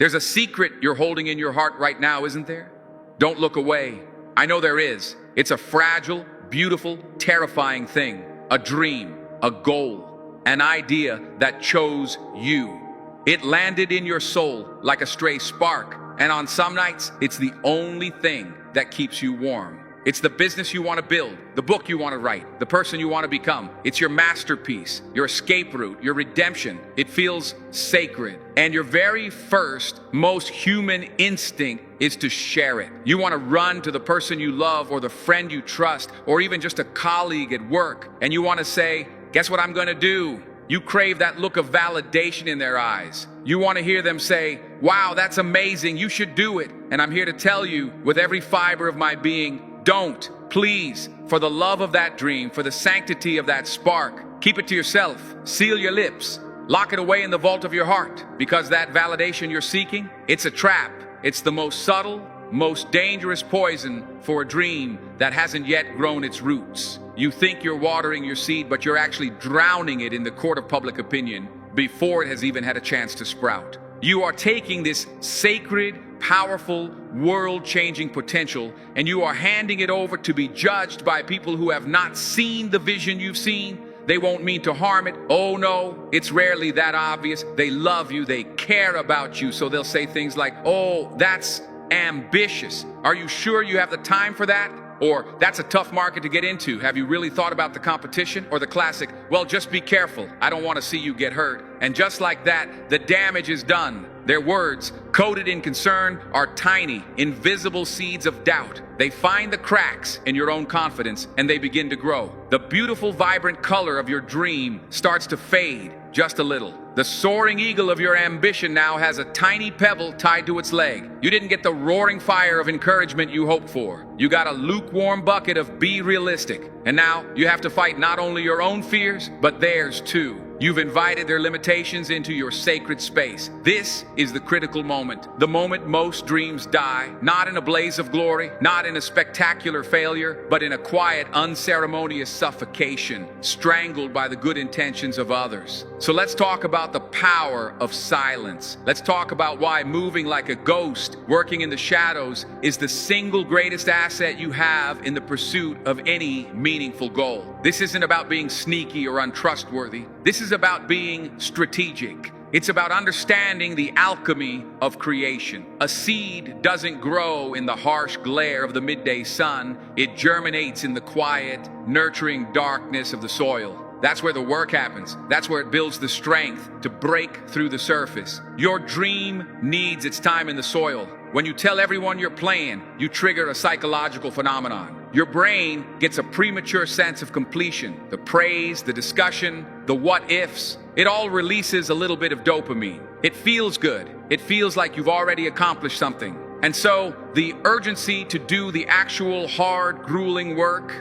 There's a secret you're holding in your heart right now, isn't there? Don't look away. I know there is. It's a fragile, beautiful, terrifying thing. A dream, a goal, an idea that chose you. It landed in your soul like a stray spark, and on some nights, it's the only thing that keeps you warm. It's the business you want to build, the book you want to write, the person you want to become. It's your masterpiece, your escape route, your redemption. It feels sacred. And your very first, most human instinct is to share it. You want to run to the person you love or the friend you trust or even just a colleague at work. And you want to say, guess what I'm going to do? You crave that look of validation in their eyes. You want to hear them say, wow, that's amazing, you should do it. And I'm here to tell you with every fiber of my being, don't, please, for the love of that dream, for the sanctity of that spark, keep it to yourself, seal your lips, lock it away in the vault of your heart, because that validation you're seeking, it's a trap. It's the most subtle, most dangerous poison for a dream that hasn't yet grown its roots. You think you're watering your seed, but you're actually drowning it in the court of public opinion before it has even had a chance to sprout. You are taking this sacred, powerful, world-changing potential, and you are handing it over to be judged by people who have not seen the vision you've seen. They won't mean to harm it. Oh no, it's rarely that obvious. They love you, they care about you, so they'll say things like, oh, that's ambitious. Are you sure you have the time for that? Or, that's a tough market to get into. Have you really thought about the competition? Or the classic, well, just be careful. I don't want to see you get hurt. And just like that, the damage is done. Their words, coated in concern, are tiny, invisible seeds of doubt. They find the cracks in your own confidence and they begin to grow. The beautiful, vibrant color of your dream starts to fade just a little. The soaring eagle of your ambition now has a tiny pebble tied to its leg. You didn't get the roaring fire of encouragement you hoped for. You got a lukewarm bucket of be realistic. And now you have to fight not only your own fears, but theirs too. You've invited their limitations into your sacred space. This is the critical moment. The moment most dreams die, not in a blaze of glory, not in a spectacular failure, but in a quiet, unceremonious suffocation, strangled by the good intentions of others. So let's talk about the power of silence. Let's talk about why moving like a ghost, working in the shadows, is the single greatest asset you have in the pursuit of any meaningful goal. This isn't about being sneaky or untrustworthy. This is about being strategic. It's about understanding the alchemy of creation. A seed doesn't grow in the harsh glare of the midday sun. It germinates in the quiet, nurturing darkness of the soil. That's where the work happens. That's where it builds the strength to break through the surface. Your dream needs its time in the soil. When you tell everyone you're playing, you trigger a psychological phenomenon. Your brain gets a premature sense of completion. The praise, the discussion, the what ifs, it all releases a little bit of dopamine. It feels good. It feels like you've already accomplished something. And so the urgency to do the actual hard, grueling work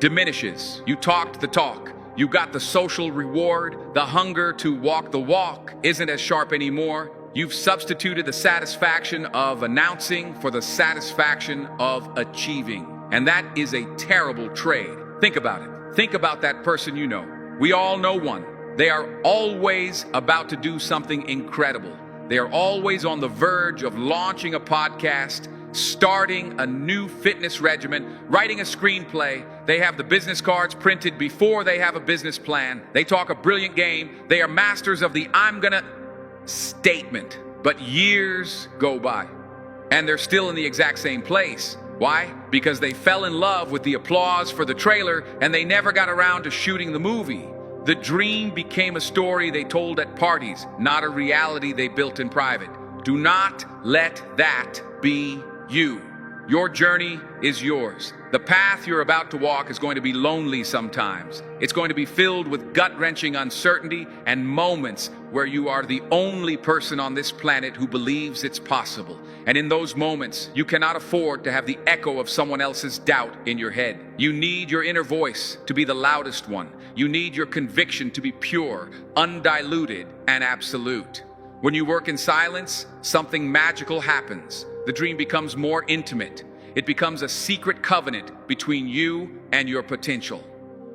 diminishes. You talked the talk. You got the social reward. The hunger to walk the walk isn't as sharp anymore. You've substituted the satisfaction of announcing for the satisfaction of achieving. And that is a terrible trade. Think about it. Think about that person you know. We all know one. They are always about to do something incredible. They are always on the verge of launching a podcast, starting a new fitness regimen, writing a screenplay. They have the business cards printed before they have a business plan. They talk a brilliant game. They are masters of the I'm gonna statement. But years go by, and they're still in the exact same place. Why? Because they fell in love with the applause for the trailer, and they never got around to shooting the movie. The dream became a story they told at parties, not a reality they built in private. Do not let that be you. Your journey is yours. The path you're about to walk is going to be lonely sometimes. It's going to be filled with gut-wrenching uncertainty and moments where you are the only person on this planet who believes it's possible. And in those moments, you cannot afford to have the echo of someone else's doubt in your head. You need your inner voice to be the loudest one. You need your conviction to be pure, undiluted, and absolute. When you work in silence, something magical happens. The dream becomes more intimate. It becomes a secret covenant between you and your potential.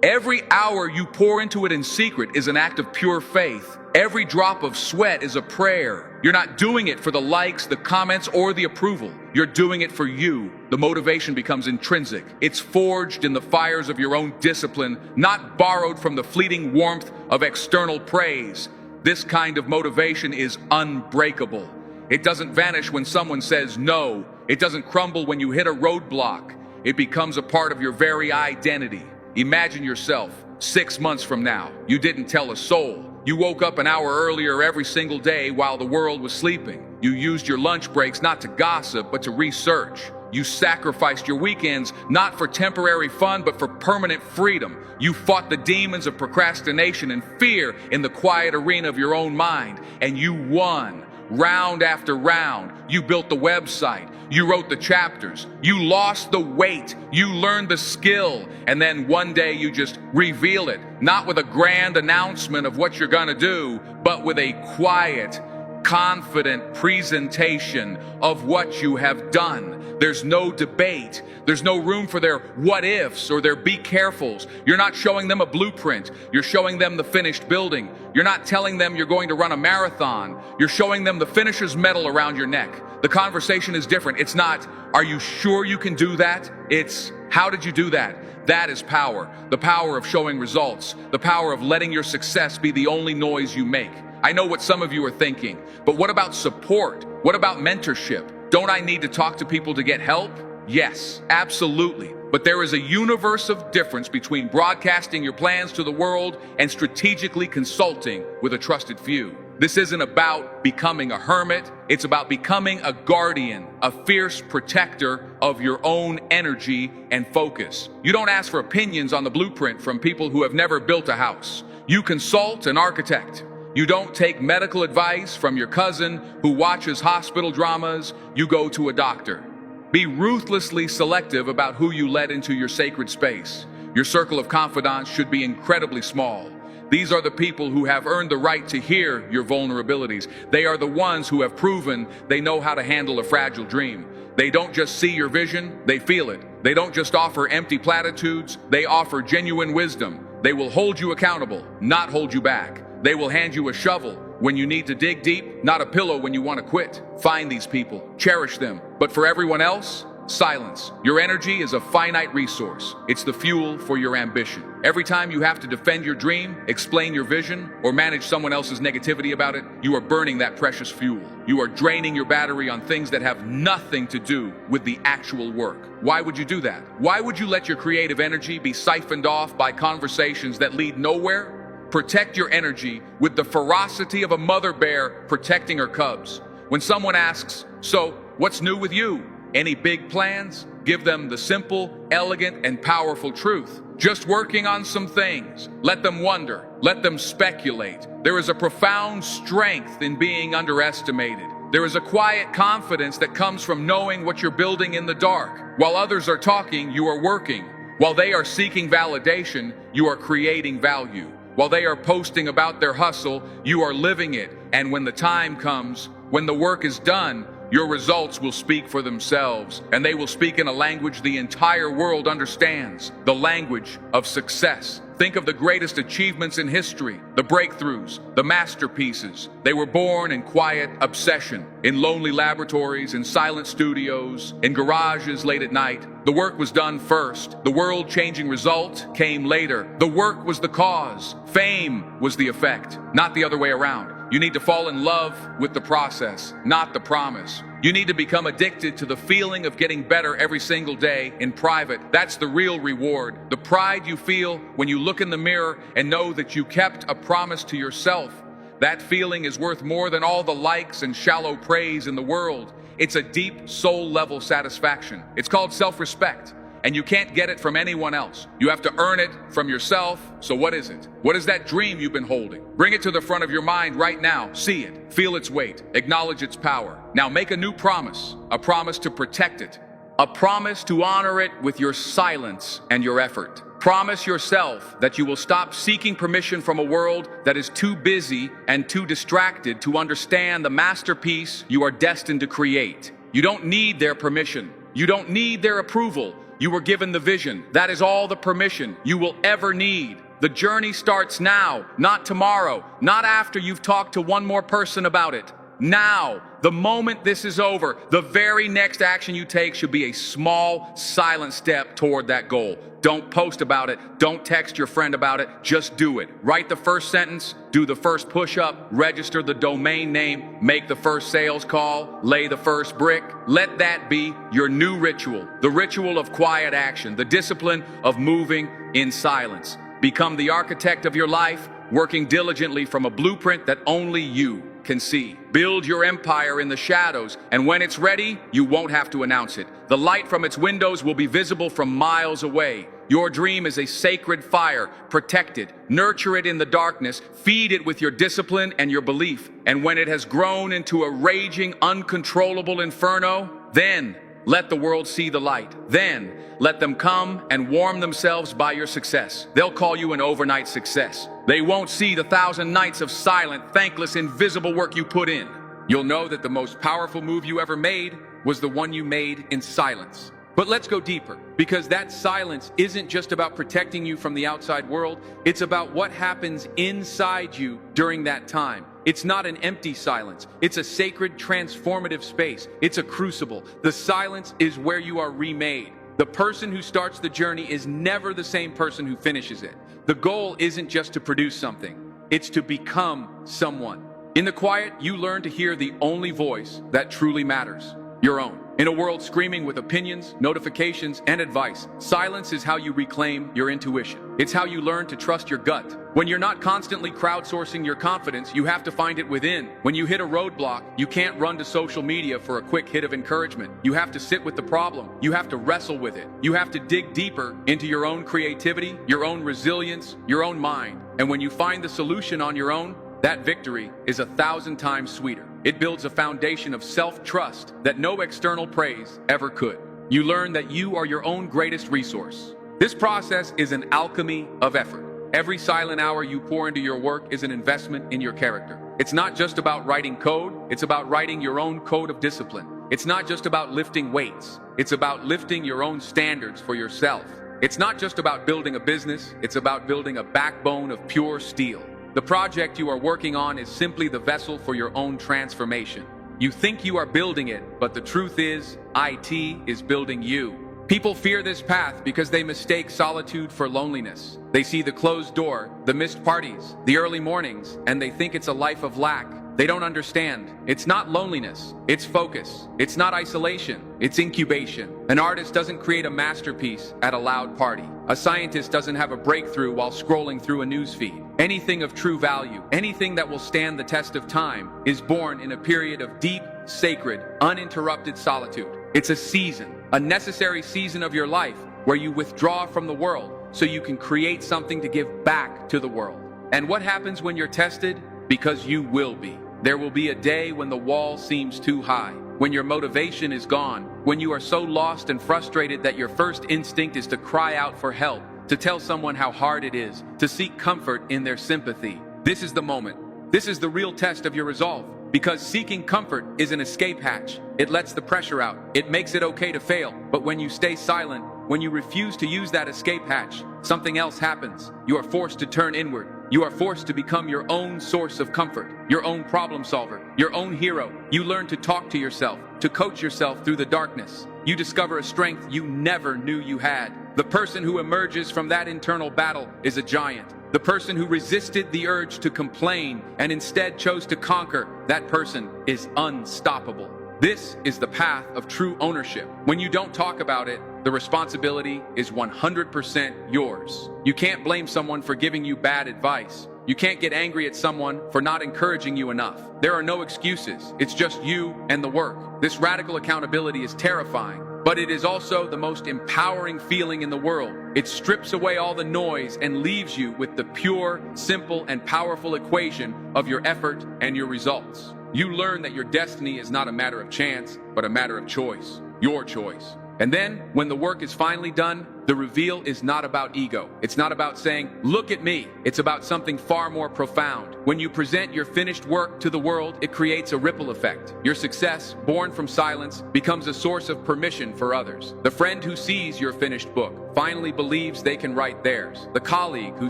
Every hour you pour into it in secret is an act of pure faith. Every drop of sweat is a prayer. You're not doing it for the likes, the comments, or the approval. You're doing it for you. The motivation becomes intrinsic. It's forged in the fires of your own discipline, not borrowed from the fleeting warmth of external praise. This kind of motivation is unbreakable. It doesn't vanish when someone says no. It doesn't crumble when you hit a roadblock. It becomes a part of your very identity. Imagine yourself 6 months from now. You didn't tell a soul. You woke up an hour earlier every single day while the world was sleeping. You used your lunch breaks not to gossip, but to research. You sacrificed your weekends not for temporary fun, but for permanent freedom. You fought the demons of procrastination and fear in the quiet arena of your own mind, and you won. Round after round, you built the website, you wrote the chapters, you lost the weight, you learned the skill, and then one day you just reveal it, not with a grand announcement of what you're gonna do, but with a quiet, confident presentation of what you have done. There's no debate. There's no room for their what ifs or their be carefuls. You're not showing them a blueprint. You're showing them the finished building. You're not telling them you're going to run a marathon. You're showing them the finisher's medal around your neck. The conversation is different. It's not, are you sure you can do that? It's, how did you do that? That is power. The power of showing results. The power of letting your success be the only noise you make. I know what some of you are thinking, but what about support? What about mentorship? Don't I need to talk to people to get help? Yes, absolutely. But there is a universe of difference between broadcasting your plans to the world and strategically consulting with a trusted few. This isn't about becoming a hermit. It's about becoming a guardian, a fierce protector of your own energy and focus. You don't ask for opinions on the blueprint from people who have never built a house. You consult an architect. You don't take medical advice from your cousin who watches hospital dramas. You go to a doctor. Be ruthlessly selective about who you let into your sacred space. Your circle of confidants should be incredibly small. These are the people who have earned the right to hear your vulnerabilities. They are the ones who have proven they know how to handle a fragile dream. They don't just see your vision, they feel it. They don't just offer empty platitudes, they offer genuine wisdom. They will hold you accountable, not hold you back. They will hand you a shovel when you need to dig deep, not a pillow when you want to quit. Find these people, cherish them. But for everyone else, silence. Your energy is a finite resource. It's the fuel for your ambition. Every time you have to defend your dream, explain your vision, or manage someone else's negativity about it, you are burning that precious fuel. You are draining your battery on things that have nothing to do with the actual work. Why would you do that? Why would you let your creative energy be siphoned off by conversations that lead nowhere? Protect your energy with the ferocity of a mother bear protecting her cubs. When someone asks, so what's new with you? Any big plans? Give them the simple, elegant, and powerful truth. Just working on some things. Let them wonder. Let them speculate. There is a profound strength in being underestimated. There is a quiet confidence that comes from knowing what you're building in the dark. While others are talking, you are working. While they are seeking validation, you are creating value. While they are posting about their hustle, you are living it. And when the time comes, when the work is done, your results will speak for themselves, and they will speak in a language the entire world understands, the language of success. Think of the greatest achievements in history, the breakthroughs, the masterpieces. They were born in quiet obsession, in lonely laboratories, in silent studios, in garages late at night. The work was done first. The world-changing result came later. The work was the cause. Fame was the effect, not the other way around. You need to fall in love with the process, not the promise. You need to become addicted to the feeling of getting better every single day in private. That's the real reward. The pride you feel when you look in the mirror and know that you kept a promise to yourself. That feeling is worth more than all the likes and shallow praise in the world. It's a deep soul-level satisfaction. It's called self-respect. And you can't get it from anyone else. You have to earn it from yourself. So what is it? What is that dream you've been holding? Bring it to the front of your mind right now. See it. Feel its weight. Acknowledge its power. Now make a new promise. A promise to protect it. A promise to honor it with your silence and your effort. Promise yourself that you will stop seeking permission from a world that is too busy and too distracted to understand the masterpiece you are destined to create. You don't need their permission. You don't need their approval. You were given the vision. That is all the permission you will ever need. The journey starts now, not tomorrow, not after you've talked to one more person about it. Now, the moment this is over, the very next action you take should be a small, silent step toward that goal. Don't post about it. Don't text your friend about it. Just do it. Write the first sentence, do the first push-up, register the domain name, make the first sales call, lay the first brick. Let that be your new ritual, the ritual of quiet action, the discipline of moving in silence. Become the architect of your life, working diligently from a blueprint that only you can see. Build your empire in the shadows, and when it's ready, you won't have to announce it. The light from its windows will be visible from miles away. Your dream is a sacred fire. Protect it, nurture it in the darkness, feed it with your discipline and your belief. And when it has grown into a raging, uncontrollable inferno, then let the world see the light. Then let them come and warm themselves by your success. They'll call you an overnight success. They won't see the 1,000 nights of silent, thankless, invisible work you put in. You'll know that the most powerful move you ever made was the one you made in silence. But let's go deeper, because that silence isn't just about protecting you from the outside world. It's about what happens inside you during that time. It's not an empty silence. It's a sacred, transformative space. It's a crucible. The silence is where you are remade. The person who starts the journey is never the same person who finishes it. The goal isn't just to produce something. It's to become someone. In the quiet, you learn to hear the only voice that truly matters, your own. In a world screaming with opinions, notifications, and advice, silence is how you reclaim your intuition. It's how you learn to trust your gut. When you're not constantly crowdsourcing your confidence, you have to find it within. When you hit a roadblock, you can't run to social media for a quick hit of encouragement. You have to sit with the problem. You have to wrestle with it. You have to dig deeper into your own creativity, your own resilience, your own mind. And when you find the solution on your own, that victory is 1,000 times sweeter. It builds a foundation of self-trust that no external praise ever could. You learn that you are your own greatest resource. This process is an alchemy of effort. Every silent hour you pour into your work is an investment in your character. It's not just about writing code, it's about writing your own code of discipline. It's not just about lifting weights, it's about lifting your own standards for yourself. It's not just about building a business, it's about building a backbone of pure steel. The project you are working on is simply the vessel for your own transformation. You think you are building it, but the truth is, IT is building you. People fear this path because they mistake solitude for loneliness. They see the closed door, the missed parties, the early mornings, and they think it's a life of lack. They don't understand. It's not loneliness, it's focus. It's not isolation, it's incubation. An artist doesn't create a masterpiece at a loud party. A scientist doesn't have a breakthrough while scrolling through a newsfeed. Anything of true value, anything that will stand the test of time, is born in a period of deep, sacred, uninterrupted solitude. It's a season, a necessary season of your life where you withdraw from the world so you can create something to give back to the world. And what happens when you're tested? Because you will be. There will be a day when the wall seems too high, when your motivation is gone, when you are so lost and frustrated that your first instinct is to cry out for help, to tell someone how hard it is, to seek comfort in their sympathy. This is the moment. This is the real test of your resolve. Because seeking comfort is an escape hatch. It lets the pressure out. It makes it okay to fail. But when you stay silent, when you refuse to use that escape hatch, something else happens. You are forced to turn inward. You are forced to become your own source of comfort, your own problem solver, your own hero. You learn to talk to yourself, to coach yourself through the darkness. You discover a strength you never knew you had. The person who emerges from that internal battle is a giant. The person who resisted the urge to complain and instead chose to conquer, that person is unstoppable. This is the path of true ownership. When you don't talk about it, the responsibility is 100% yours. You can't blame someone for giving you bad advice. You can't get angry at someone for not encouraging you enough. There are no excuses. It's just you and the work. This radical accountability is terrifying, but it is also the most empowering feeling in the world. It strips away all the noise and leaves you with the pure, simple, and powerful equation of your effort and your results. You learn that your destiny is not a matter of chance, but a matter of choice. Your choice. And then, when the work is finally done, the reveal is not about ego. It's not about saying, "Look at me." It's about something far more profound. When you present your finished work to the world, it creates a ripple effect. Your success, born from silence, becomes a source of permission for others. The friend who sees your finished book finally believes they can write theirs. The colleague who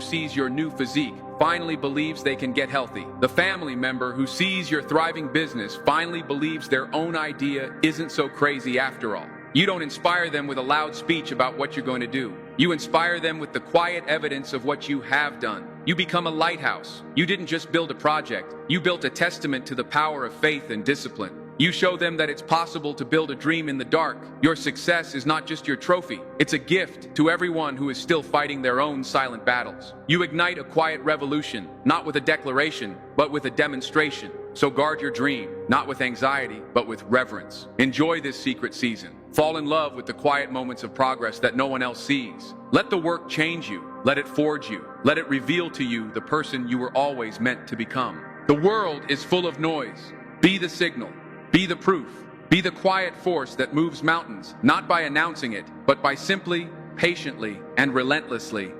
sees your new physique finally believes they can get healthy. The family member who sees your thriving business finally believes their own idea isn't so crazy after all. You don't inspire them with a loud speech about what you're going to do. You inspire them with the quiet evidence of what you have done. You become a lighthouse. You didn't just build a project. You built a testament to the power of faith and discipline. You show them that it's possible to build a dream in the dark. Your success is not just your trophy. It's a gift to everyone who is still fighting their own silent battles. You ignite a quiet revolution, not with a declaration, but with a demonstration. So guard your dream, not with anxiety, but with reverence. Enjoy this secret season. Fall in love with the quiet moments of progress that no one else sees. Let the work change you. Let it forge you. Let it reveal to you the person you were always meant to become. The world is full of noise. Be the signal. Be the proof. Be the quiet force that moves mountains, not by announcing it, but by simply, patiently, and relentlessly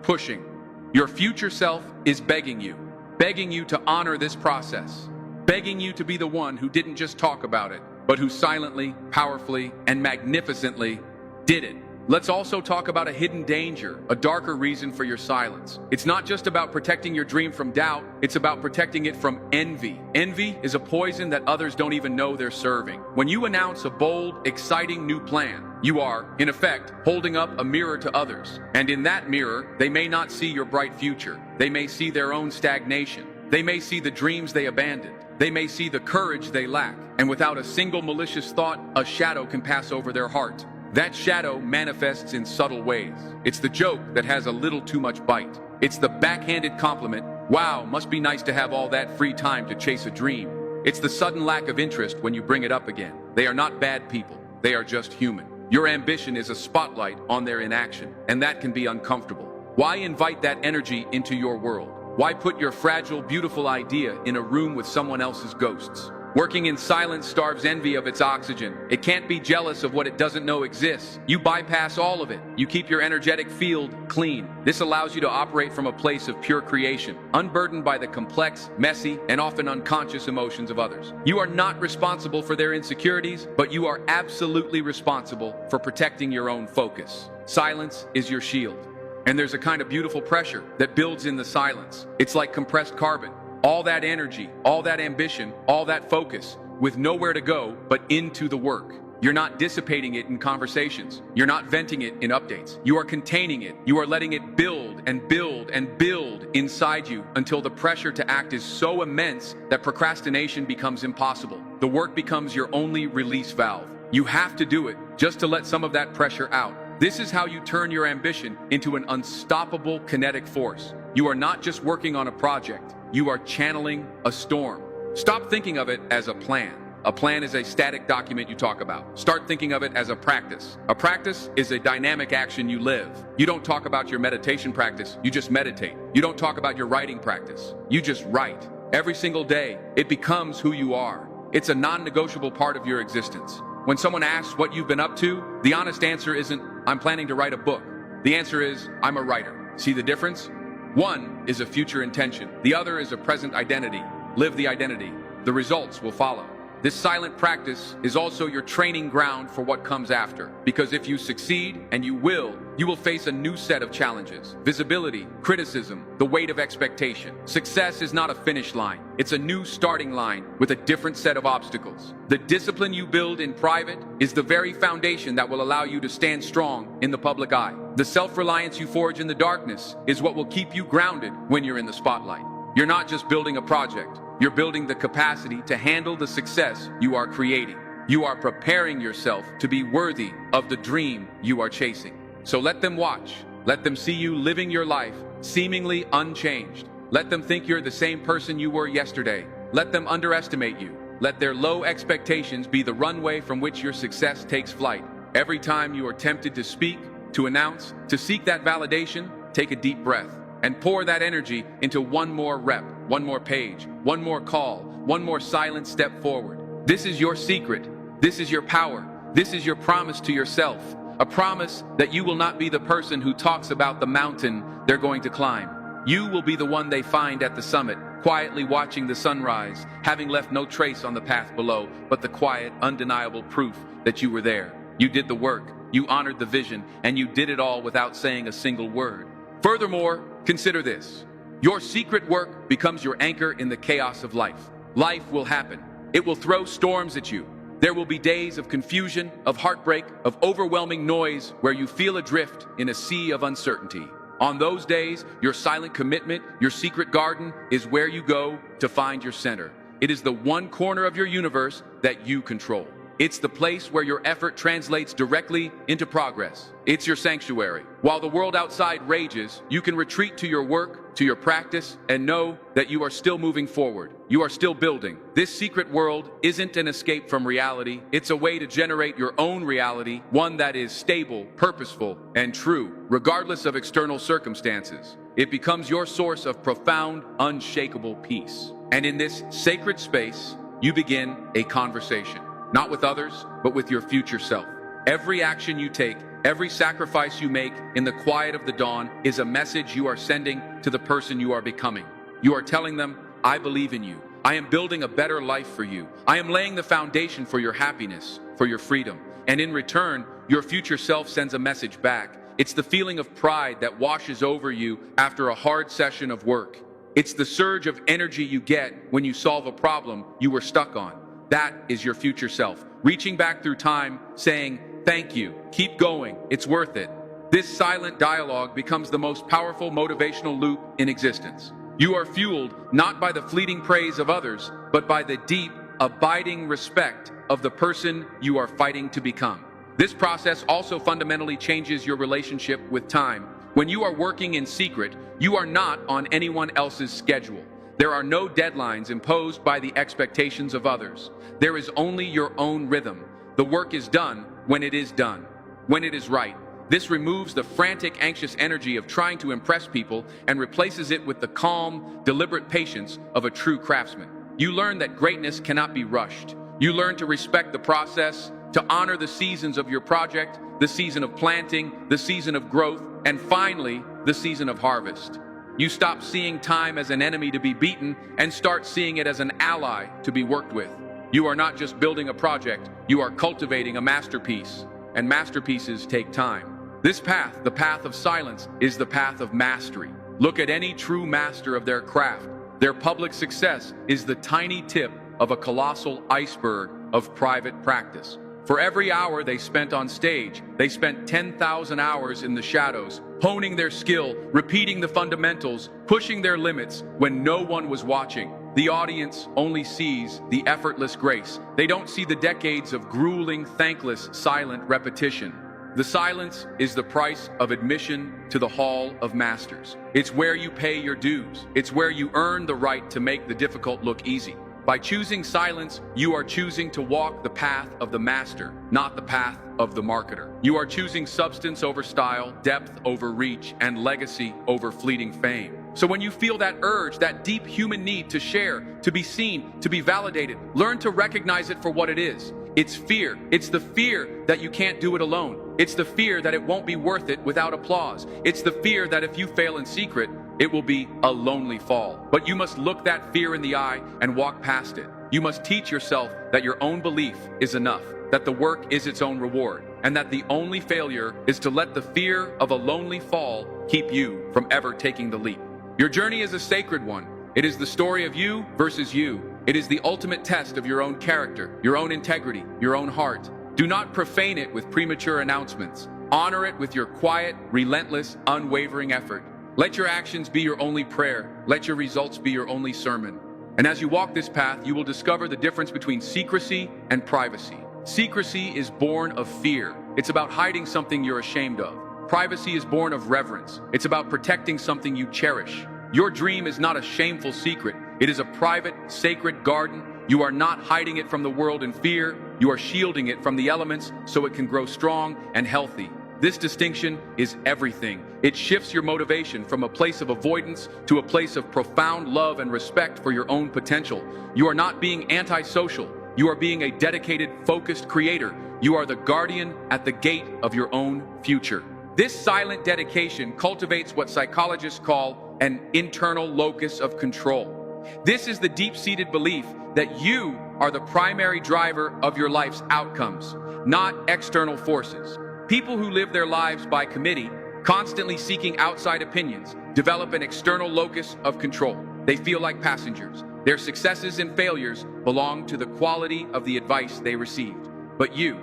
pushing. Your future self is begging you to honor this process, begging you to be the one who didn't just talk about it, but who silently, powerfully, and magnificently did it. Let's also talk about a hidden danger, a darker reason for your silence. It's not just about protecting your dream from doubt, it's about protecting it from envy. Envy is a poison that others don't even know they're serving. When you announce a bold, exciting new plan, you are, in effect, holding up a mirror to others. And in that mirror, they may not see your bright future. They may see their own stagnation. They may see the dreams they abandoned. They may see the courage they lack. And without a single malicious thought, a shadow can pass over their heart. That shadow manifests in subtle ways. It's the joke that has a little too much bite. It's the backhanded compliment, "Wow, must be nice to have all that free time to chase a dream." It's the sudden lack of interest when you bring it up again. They are not bad people. They are just human. Your ambition is a spotlight on their inaction, and that can be uncomfortable. Why invite that energy into your world? Why put your fragile, beautiful idea in a room with someone else's ghosts? Working in silence starves envy of its oxygen. It can't be jealous of what it doesn't know exists. You bypass all of it. You keep your energetic field clean. This allows you to operate from a place of pure creation, unburdened by the complex, messy, and often unconscious emotions of others. You are not responsible for their insecurities, but you are absolutely responsible for protecting your own focus. Silence is your shield. And there's a kind of beautiful pressure that builds in the silence. It's like compressed carbon. All that energy, all that ambition, all that focus, with nowhere to go but into the work. You're not dissipating it in conversations. You're not venting it in updates. You are containing it. You are letting it build and build and build inside you until the pressure to act is so immense that procrastination becomes impossible. The work becomes your only release valve. You have to do it just to let some of that pressure out. This is how you turn your ambition into an unstoppable kinetic force. You are not just working on a project. You are channeling a storm. Stop thinking of it as a plan. A plan is a static document you talk about. Start thinking of it as a practice. A practice is a dynamic action you live. You don't talk about your meditation practice, you just meditate. You don't talk about your writing practice, you just write. Every single day, it becomes who you are. It's a non-negotiable part of your existence. When someone asks what you've been up to, the honest answer isn't, "I'm planning to write a book." The answer is, "I'm a writer." See the difference? One is a future intention. The other is a present identity. Live the identity. The results will follow. This silent practice is also your training ground for what comes after. Because if you succeed, and you will face a new set of challenges. Visibility, criticism, the weight of expectation. Success is not a finish line. It's a new starting line with a different set of obstacles. The discipline you build in private is the very foundation that will allow you to stand strong in the public eye. The self-reliance you forge in the darkness is what will keep you grounded when you're in the spotlight. You're not just building a project. You're building the capacity to handle the success you are creating. You are preparing yourself to be worthy of the dream you are chasing. So let them watch. Let them see you living your life seemingly unchanged. Let them think you're the same person you were yesterday. Let them underestimate you. Let their low expectations be the runway from which your success takes flight. Every time you are tempted to speak, to announce, to seek that validation, take a deep breath and pour that energy into one more rep, one more page, one more call, one more silent step forward. This is your secret. This is your power. This is your promise to yourself, a promise that you will not be the person who talks about the mountain they're going to climb. You will be the one they find at the summit, quietly watching the sunrise, having left no trace on the path below, but the quiet, undeniable proof that you were there. You did the work, you honored the vision, and you did it all without saying a single word. Furthermore, consider this. Your secret work becomes your anchor in the chaos of life. Life will happen. It will throw storms at you. There will be days of confusion, of heartbreak, of overwhelming noise where you feel adrift in a sea of uncertainty. On those days, your silent commitment, your secret garden, is where you go to find your center. It is the one corner of your universe that you control. It's the place where your effort translates directly into progress. It's your sanctuary. While the world outside rages, you can retreat to your work, to your practice, and know that you are still moving forward. You are still building. This secret world isn't an escape from reality. It's a way to generate your own reality, one that is stable, purposeful, and true, regardless of external circumstances. It becomes your source of profound, unshakable peace. And in this sacred space, you begin a conversation. Not with others, but with your future self. Every action you take, every sacrifice you make in the quiet of the dawn is a message you are sending to the person you are becoming. You are telling them, I believe in you. I am building a better life for you. I am laying the foundation for your happiness, for your freedom. And in return, your future self sends a message back. It's the feeling of pride that washes over you after a hard session of work. It's the surge of energy you get when you solve a problem you were stuck on. That is your future self, reaching back through time, saying, thank you, keep going, it's worth it. This silent dialogue becomes the most powerful motivational loop in existence. You are fueled not by the fleeting praise of others, but by the deep, abiding respect of the person you are fighting to become. This process also fundamentally changes your relationship with time. When you are working in secret, you are not on anyone else's schedule. There are no deadlines imposed by the expectations of others. There is only your own rhythm. The work is done when it is done, when it is right. This removes the frantic, anxious energy of trying to impress people and replaces it with the calm, deliberate patience of a true craftsman. You learn that greatness cannot be rushed. You learn to respect the process, to honor the seasons of your project, the season of planting, the season of growth, and finally, the season of harvest. You stop seeing time as an enemy to be beaten and start seeing it as an ally to be worked with. You are not just building a project, you are cultivating a masterpiece, and masterpieces take time. This path, the path of silence, is the path of mastery. Look at any true master of their craft. Their public success is the tiny tip of a colossal iceberg of private practice. For every hour they spent on stage, they spent 10,000 hours in the shadows, honing their skill, repeating the fundamentals, pushing their limits when no one was watching. The audience only sees the effortless grace. They don't see the decades of grueling, thankless, silent repetition. The silence is the price of admission to the Hall of Masters. It's where you pay your dues. It's where you earn the right to make the difficult look easy. By choosing silence, you are choosing to walk the path of the master, not the path of the marketer. You are choosing substance over style, depth over reach, and legacy over fleeting fame. So when you feel that urge, that deep human need to share, to be seen, to be validated, learn to recognize it for what it is. It's fear. It's the fear that you can't do it alone. It's the fear that it won't be worth it without applause. It's the fear that if you fail in secret, it will be a lonely fall. But you must look that fear in the eye and walk past it. You must teach yourself that your own belief is enough, that the work is its own reward, and that the only failure is to let the fear of a lonely fall keep you from ever taking the leap. Your journey is a sacred one. It is the story of you versus you. It is the ultimate test of your own character, your own integrity, your own heart. Do not profane it with premature announcements. Honor it with your quiet, relentless, unwavering effort. Let your actions be your only prayer. Let your results be your only sermon. And as you walk this path, you will discover the difference between secrecy and privacy. Secrecy is born of fear. It's about hiding something you're ashamed of. Privacy is born of reverence. It's about protecting something you cherish. Your dream is not a shameful secret. It is a private, sacred garden. You are not hiding it from the world in fear. You are shielding it from the elements so it can grow strong and healthy. This distinction is everything. It shifts your motivation from a place of avoidance to a place of profound love and respect for your own potential. You are not being antisocial. You are being a dedicated, focused creator. You are the guardian at the gate of your own future. This silent dedication cultivates what psychologists call an internal locus of control. This is the deep-seated belief that you are the primary driver of your life's outcomes, not external forces. People who live their lives by committee, constantly seeking outside opinions, develop an external locus of control. They feel like passengers. Their successes and failures belong to the quality of the advice they received. But you,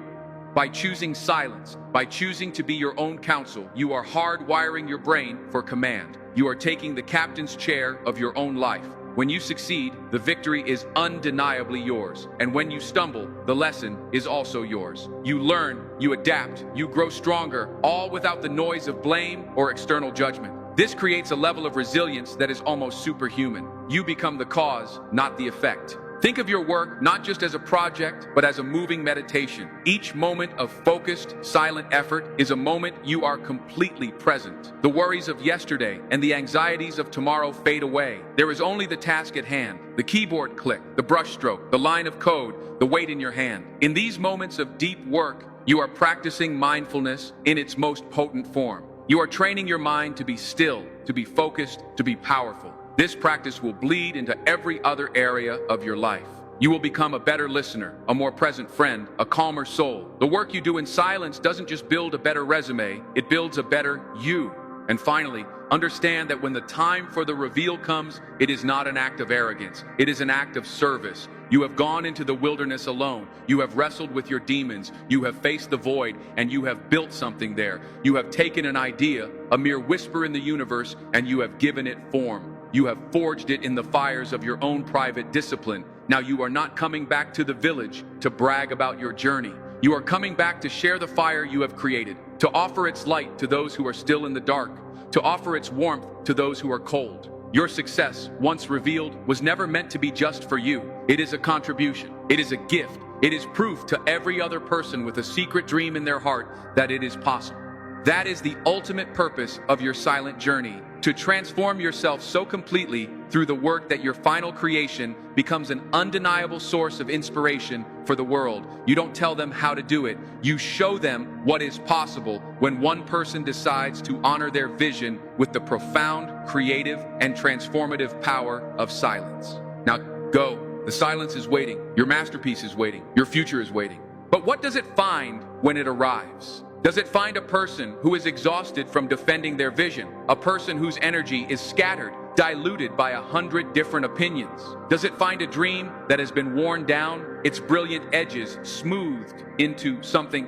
by choosing silence, by choosing to be your own counsel, you are hardwiring your brain for command. You are taking the captain's chair of your own life. When you succeed, the victory is undeniably yours. And when you stumble, the lesson is also yours. You learn, you adapt, you grow stronger, all without the noise of blame or external judgment. This creates a level of resilience that is almost superhuman. You become the cause, not the effect. Think of your work not just as a project, but as a moving meditation. Each moment of focused, silent effort is a moment you are completely present. The worries of yesterday and the anxieties of tomorrow fade away. There is only the task at hand, the keyboard click, the brushstroke, the line of code, the weight in your hand. In these moments of deep work, you are practicing mindfulness in its most potent form. You are training your mind to be still, to be focused, to be powerful. This practice will bleed into every other area of your life. You will become a better listener, a more present friend, a calmer soul. The work you do in silence doesn't just build a better resume, it builds a better you. And finally, understand that when the time for the reveal comes, it is not an act of arrogance, it is an act of service. You have gone into the wilderness alone. You have wrestled with your demons. You have faced the void, and you have built something there. You have taken an idea, a mere whisper in the universe, and you have given it form. You have forged it in the fires of your own private discipline. Now you are not coming back to the village to brag about your journey. You are coming back to share the fire you have created, to offer its light to those who are still in the dark, to offer its warmth to those who are cold. Your success, once revealed, was never meant to be just for you. It is a contribution. It is a gift. It is proof to every other person with a secret dream in their heart that it is possible. That is the ultimate purpose of your silent journey, to transform yourself so completely through the work that your final creation becomes an undeniable source of inspiration for the world. You don't tell them how to do it. You show them what is possible when one person decides to honor their vision with the profound, creative, and transformative power of silence. Now go. The silence is waiting. Your masterpiece is waiting. Your future is waiting. But what does it find when it arrives? Does it find a person who is exhausted from defending their vision? A person whose energy is scattered, diluted by 100 different opinions? Does it find a dream that has been worn down, its brilliant edges smoothed into something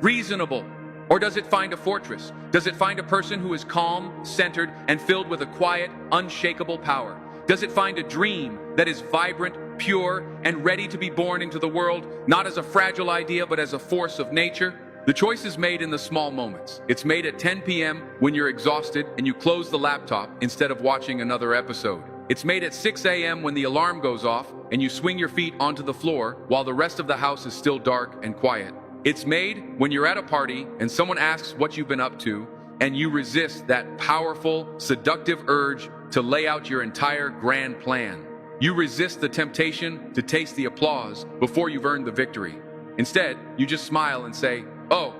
reasonable? Or does it find a fortress? Does it find a person who is calm, centered, and filled with a quiet, unshakable power? Does it find a dream that is vibrant, pure, and ready to be born into the world, not as a fragile idea, but as a force of nature? The choice is made in the small moments. It's made at 10 p.m. when you're exhausted and you close the laptop instead of watching another episode. It's made at 6 a.m. when the alarm goes off and you swing your feet onto the floor while the rest of the house is still dark and quiet. It's made when you're at a party and someone asks what you've been up to and you resist that powerful, seductive urge to lay out your entire grand plan. You resist the temptation to taste the applause before you've earned the victory. Instead, you just smile and say, "Oh,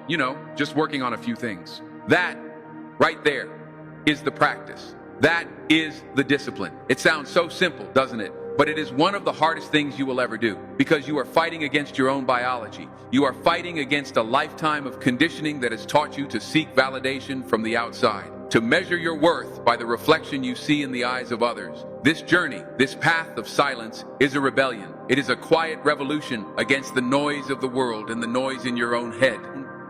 just working on a few things." That, right there, is the practice. That is the discipline. It sounds so simple, doesn't it? But it is one of the hardest things you will ever do, because you are fighting against your own biology. You are fighting against a lifetime of conditioning that has taught you to seek validation from the outside, to measure your worth by the reflection you see in the eyes of others. This journey, this path of silence, is a rebellion. It is a quiet revolution against the noise of the world and the noise in your own head.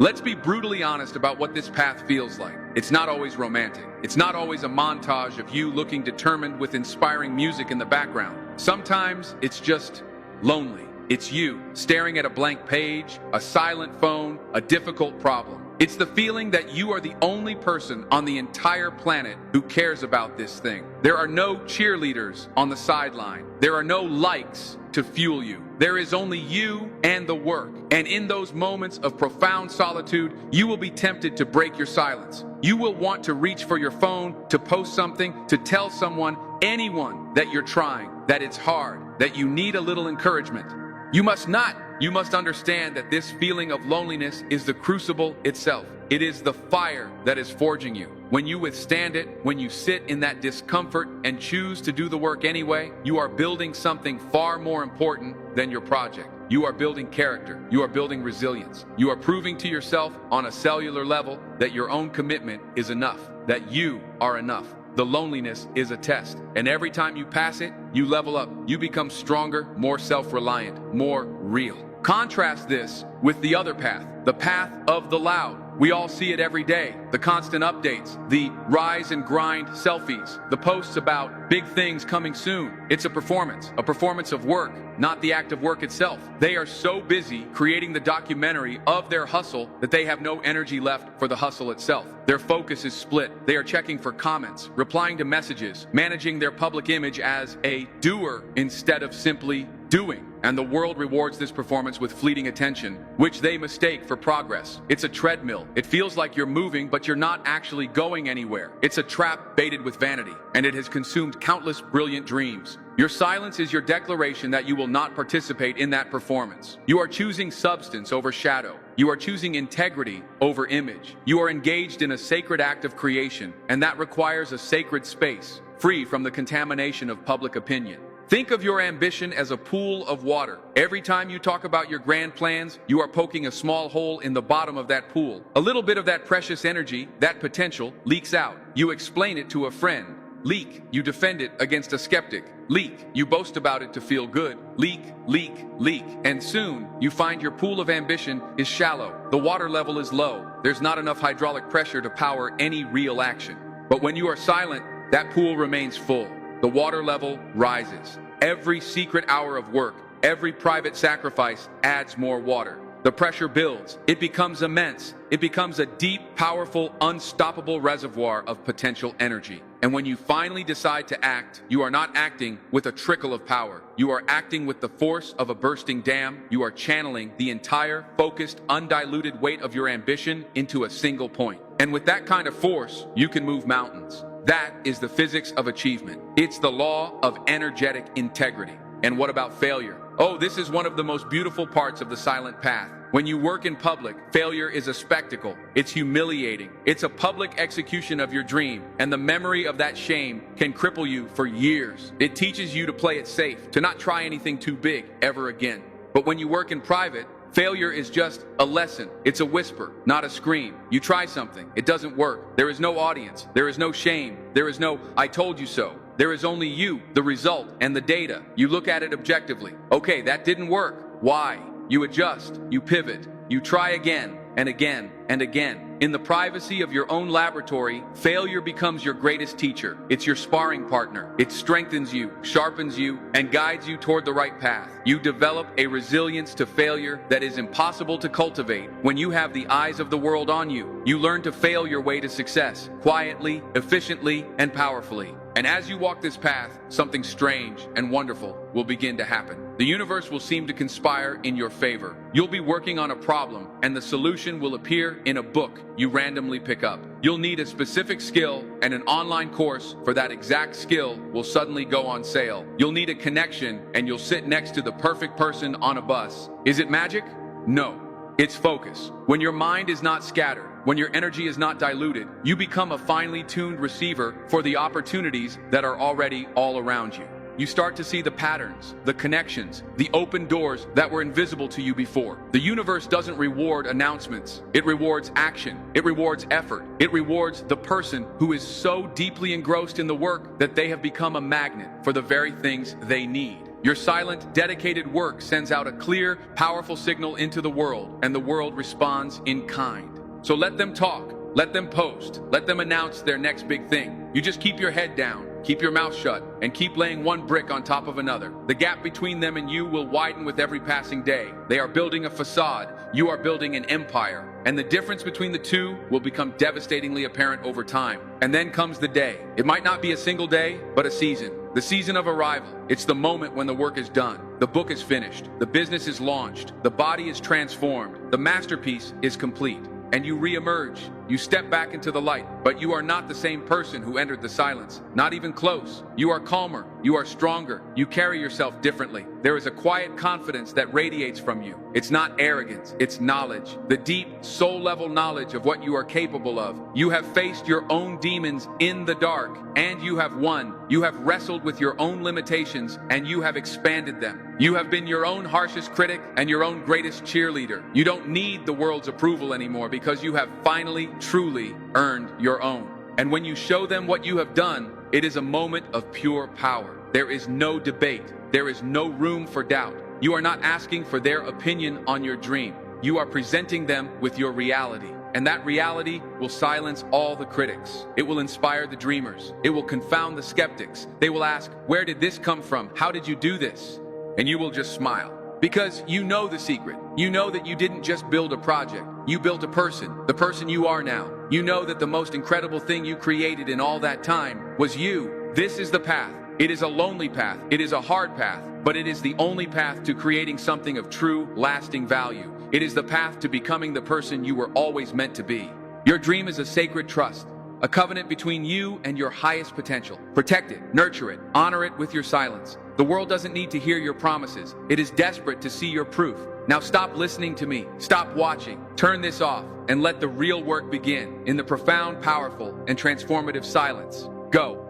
Let's be brutally honest about what this path feels like. It's not always romantic. It's not always a montage of you looking determined with inspiring music in the background. Sometimes it's just lonely. It's you staring at a blank page, a silent phone, a difficult problem. It's the feeling that you are the only person on the entire planet who cares about this thing. There are no cheerleaders on the sideline. There are no likes to fuel you. There is only you and the work. And in those moments of profound solitude, you will be tempted to break your silence. You will want to reach for your phone, to post something, to tell someone, anyone, that you're trying, that it's hard, that you need a little encouragement. You must not. You must understand that this feeling of loneliness is the crucible itself. It is the fire that is forging you. When you withstand it, when you sit in that discomfort and choose to do the work anyway, you are building something far more important than your project. You are building character. You are building resilience. You are proving to yourself on a cellular level that your own commitment is enough, that you are enough. The loneliness is a test, and every time you pass it, you level up. You become stronger, more self-reliant, more real. Contrast this with the other path, the path of the loud. We all see it every day. The constant updates, the rise and grind selfies, the posts about big things coming soon. It's a performance of work, not the act of work itself. They are so busy creating the documentary of their hustle that they have no energy left for the hustle itself. Their focus is split. They are checking for comments, replying to messages, managing their public image as a doer instead of simply doing. And the world rewards this performance with fleeting attention, which they mistake for progress. It's a treadmill. It feels like you're moving, but you're not actually going anywhere. It's a trap baited with vanity, and it has consumed countless brilliant dreams. Your silence is your declaration that you will not participate in that performance. You are choosing substance over shadow. You are choosing integrity over image. You are engaged in a sacred act of creation, and that requires a sacred space, free from the contamination of public opinion. Think of your ambition as a pool of water. Every time you talk about your grand plans, you are poking a small hole in the bottom of that pool. A little bit of that precious energy, that potential, leaks out. You explain it to a friend. Leak. You defend it against a skeptic. Leak. You boast about it to feel good. Leak, leak, leak. And soon, you find your pool of ambition is shallow. The water level is low. There's not enough hydraulic pressure to power any real action. But when you are silent, that pool remains full. The water level rises. Every secret hour of work, every private sacrifice adds more water. The pressure builds. It becomes immense. It becomes a deep, powerful, unstoppable reservoir of potential energy. And when you finally decide to act, you are not acting with a trickle of power. You are acting with the force of a bursting dam. You are channeling the entire, focused, undiluted weight of your ambition into a single point. And with that kind of force, you can move mountains. That is the physics of achievement. It's the law of energetic integrity. And what about failure? Oh, this is one of the most beautiful parts of the silent path. When you work in public, failure is a spectacle. It's humiliating. It's a public execution of your dream, and the memory of that shame can cripple you for years. It teaches you to play it safe, to not try anything too big ever again. But when you work in private, failure is just a lesson. It's a whisper, not a scream. You try something, it doesn't work. There is no audience. There is no shame. There is no, "I told you so." There is only you, the result, and the data. You look at it objectively. Okay, that didn't work. Why? You adjust, you pivot, you try again and again and again. In the privacy of your own laboratory, failure becomes your greatest teacher. It's your sparring partner. It strengthens you, sharpens you, and guides you toward the right path. You develop a resilience to failure that is impossible to cultivate when you have the eyes of the world on you. You learn to fail your way to success, quietly, efficiently, and powerfully. And as you walk this path, something strange and wonderful will begin to happen. The universe will seem to conspire in your favor. You'll be working on a problem, and the solution will appear in a book you randomly pick up. You'll need a specific skill, and an online course for that exact skill will suddenly go on sale. You'll need a connection, and you'll sit next to the perfect person on a bus. Is it magic? No. It's focus. When your mind is not scattered, when your energy is not diluted, you become a finely tuned receiver for the opportunities that are already all around you. You start to see the patterns, the connections, the open doors that were invisible to you before. The universe doesn't reward announcements. It rewards action. It rewards effort. It rewards the person who is so deeply engrossed in the work that they have become a magnet for the very things they need. Your silent, dedicated work sends out a clear, powerful signal into the world, and the world responds in kind. So let them talk, let them post, let them announce their next big thing. You just keep your head down, keep your mouth shut, and keep laying one brick on top of another. The gap between them and you will widen with every passing day. They are building a facade, you are building an empire. And the difference between the two will become devastatingly apparent over time. And then comes the day. It might not be a single day, but a season. The season of arrival. It's the moment when the work is done. The book is finished. The business is launched. The body is transformed. The masterpiece is complete. And you re-emerge. You step back into the light, but you are not the same person who entered the silence. Not even close. You are calmer. You are stronger. You carry yourself differently. There is a quiet confidence that radiates from you. It's not arrogance, it's knowledge. The deep, soul-level knowledge of what you are capable of. You have faced your own demons in the dark, and you have won. You have wrestled with your own limitations, and you have expanded them. You have been your own harshest critic and your own greatest cheerleader. You don't need the world's approval anymore because you have finally, truly earned your own. And when you show them what you have done, it is a moment of pure power. There is no debate. There is no room for doubt. You are not asking for their opinion on your dream. You are presenting them with your reality. And that reality will silence all the critics. It will inspire the dreamers. It will confound the skeptics. They will ask, where did this come from? How did you do this? And you will just smile. Because you know the secret. You know that you didn't just build a project. You built a person, the person you are now. You know that the most incredible thing you created in all that time was you. This is the path. It is a lonely path. It is a hard path, but it is the only path to creating something of true, lasting value. It is the path to becoming the person you were always meant to be. Your dream is a sacred trust, a covenant between you and your highest potential. Protect it, nurture it, honor it with your silence. The world doesn't need to hear your promises. It is desperate to see your proof. Now stop listening to me. Stop watching. Turn this off and let the real work begin in the profound, powerful, and transformative silence. Go.